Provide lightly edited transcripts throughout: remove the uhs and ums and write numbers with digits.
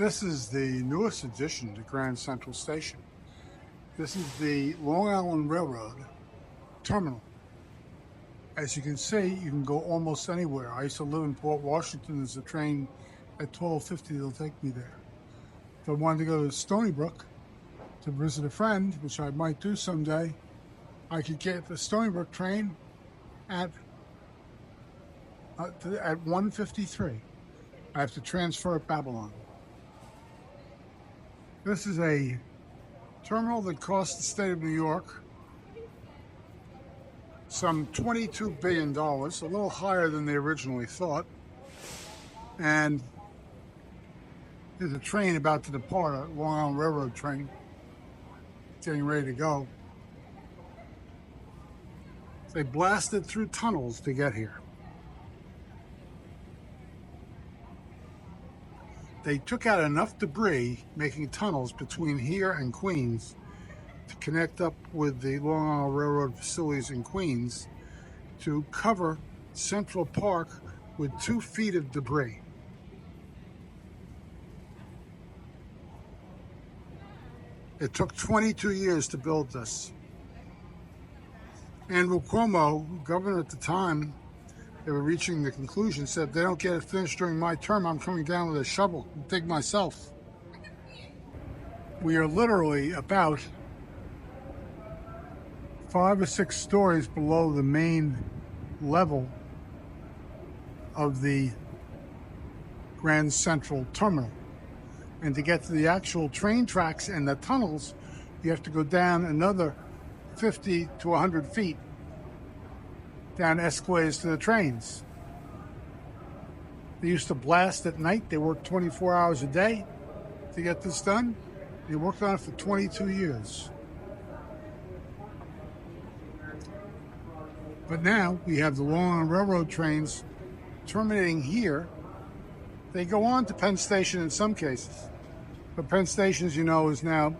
This is the newest addition to Grand Central Station. This is the Long Island Railroad terminal. As you can see, you can go almost anywhere. I used to live in Port Washington. There's a train at 12:50 that'll take me there. If I wanted to go to Stony Brook to visit a friend, which I might do someday, I could get the Stony Brook train at 1:53. I have to transfer at Babylon. This is a terminal that cost the state of New York some $22 billion, a little higher than they originally thought. And there's a train about to depart, a Long Island Railroad train, getting ready to go. They blasted through tunnels to get here. They took out enough debris, making tunnels between here and Queens to connect up with the Long Island Railroad facilities in Queens to cover Central Park with 2 feet of debris. It took 22 years to build this. Andrew Cuomo, governor at the time, they were reaching the conclusion, said, if they don't get it finished during my term, I'm coming down with a shovel and dig myself. We are literally about 5 or 6 stories below the main level of the Grand Central Terminal. And to get to the actual train tracks and the tunnels, you have to go down another 50 to 100 feet down escalators to the trains. They used to blast at night. They worked 24 hours a day to get this done. They worked on it for 22 years. But now we have the Long Island Railroad trains terminating here. They go on to Penn Station in some cases. But Penn Station, as you know, is now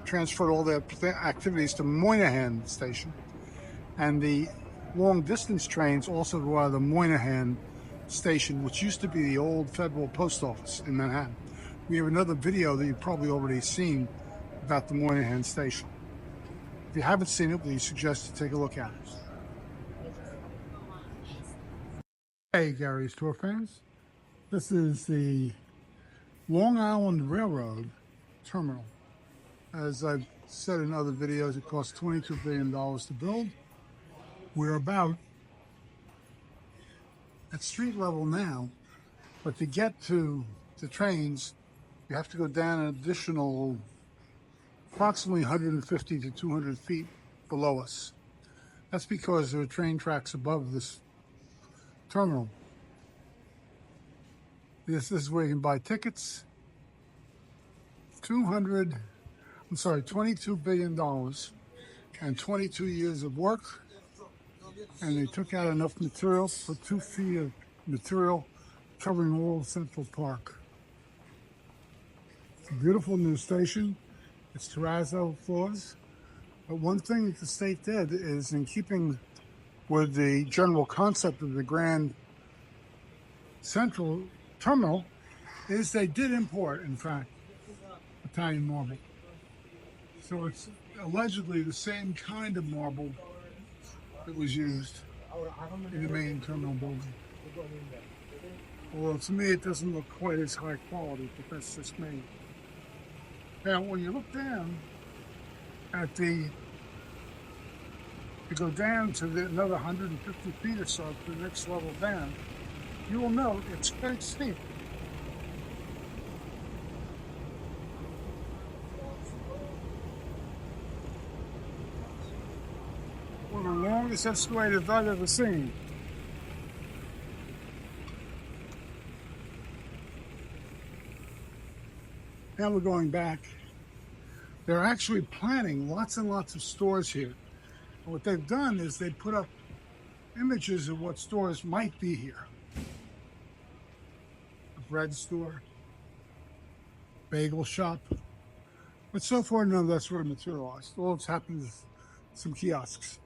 transferred all their activities to Moynihan Station. And the long distance trains also go out of the Moynihan Station, which used to be the old Federal Post Office in Manhattan. We have another video that you've probably already seen about the Moynihan Station. If you haven't seen it, we suggest you take a look at it. Hey, Gary's Tour fans. This is the Long Island Railroad Terminal. As I've said in other videos, it cost $22 billion to build. We're about at street level now, but to get to the trains, you have to go down an additional approximately 150 to 200 feet below us. That's because there are train tracks above this terminal. This is where you can buy tickets. $22 billion and 22 years of work. And they took out enough material for 2 feet of material covering all of Central Park. It's a beautiful new station. It's terrazzo floors. But one thing that the state did is, in keeping with the general concept of the Grand Central Terminal, is they did import, in fact, Italian marble. So it's allegedly the same kind of marble that was used in the main terminal building. Well, to me, it doesn't look quite as high quality, but that's just me. Now, when you look down at you go down to another 150 feet or so to the next level down, you will note it's quite steep. One of the longest escalators I've ever seen. Now we're going back. They're actually planning lots and lots of stores here. And what they've done is they put up images of what stores might be here. A bread store, bagel shop. But so far, none of that's really materialized. All that's happened is some kiosks.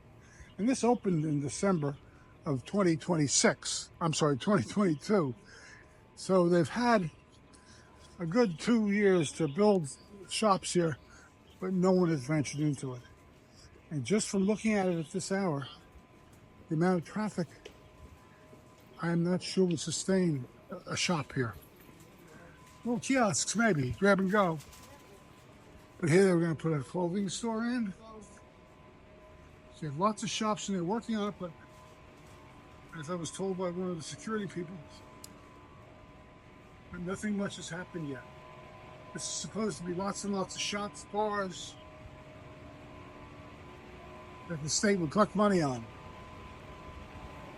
And this opened in December of 2022. So they've had a good 2 years to build shops here, but no one has ventured into it. And just from looking at it at this hour, the amount of traffic, I am not sure would sustain a shop here. Little kiosks, maybe, grab and go. But here they were going to put a clothing store in. So you have lots of shops and they're working on it, but as I was told by one of the security people, but nothing much has happened yet. This is supposed to be lots and lots of shops, bars that the state would collect money on.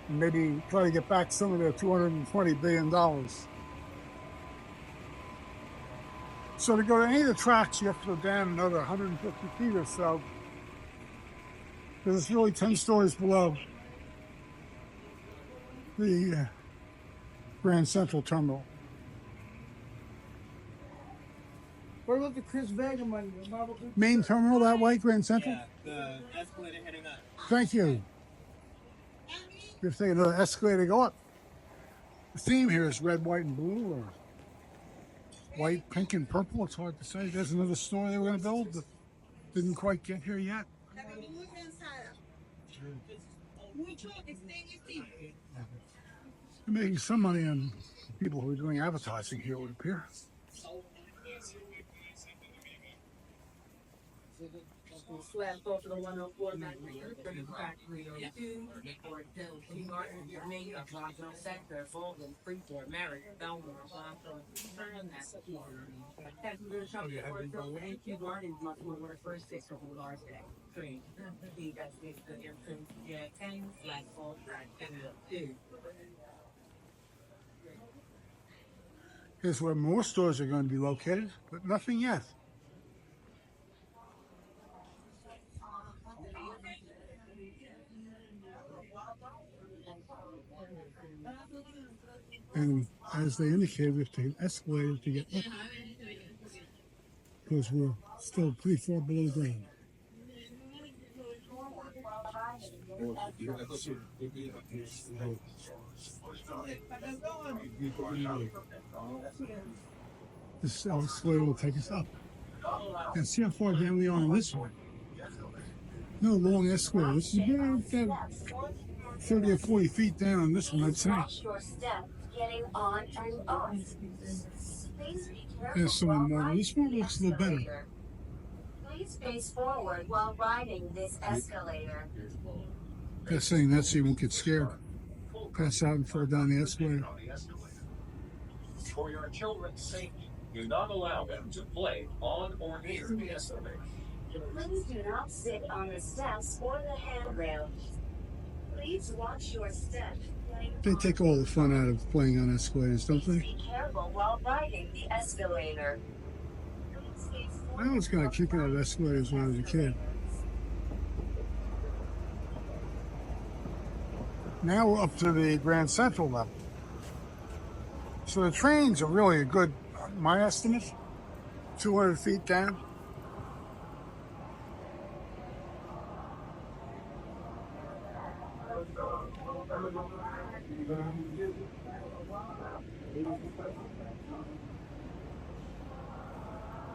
And maybe try to get back some of their $220 billion. So to go to any of the tracks, you have to go down another 150 feet or so, because it's really 10 stories below the Grand Central Terminal. What about the Chris Vega money? Main terminal that way, Grand Central? Yeah, the escalator heading up. Thank you. We have to take another escalator to go up. The theme here is red, white, and blue, or white, pink, and purple. It's hard to say. There's another store they were going to build that didn't quite get here yet. They're making some money on people who are doing advertising here, it would appear. Slap off the 104 factory or two, or Jamaica, Grand Central, Fulton, Freeport, Merritt, Belmore, Boston, that's a much more first 6 of the large day. 3. That's the entrance, 10, flat fall, 2. Here's where more stores are going to be located, but nothing yet. And as they indicated, we have to take an escalator to get up, because we're still pretty far below the ground. This escalator will take us up. And see how far down we are on this one. No long escalator. This is about 30 or 40 feet down on this one, I'd say. There's someone more. This one looks a little better. Please face forward while riding this escalator. They're saying that so you won't get scared. Pass out and fall down the escalator. For your children's safety, do not allow them to play on or near the escalator. Please do not sit on the steps or the handrail. Please watch your step. They take all the fun out of playing on escalators, don't they? Be careful while riding the escalator. I was kind of kicking out of escalators when I was a kid. Now we're up to the Grand Central level. So the trains are really a good, my estimate, 200 feet down.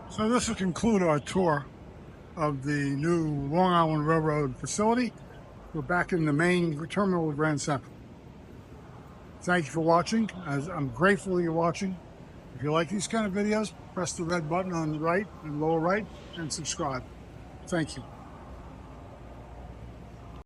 So this will conclude our tour of the new Long Island Railroad facility. We're back in the main terminal of Grand Central. Thank you for watching. I'm grateful you're watching. If you like these kind of videos, press the red button on the right and lower right and subscribe. Thank you.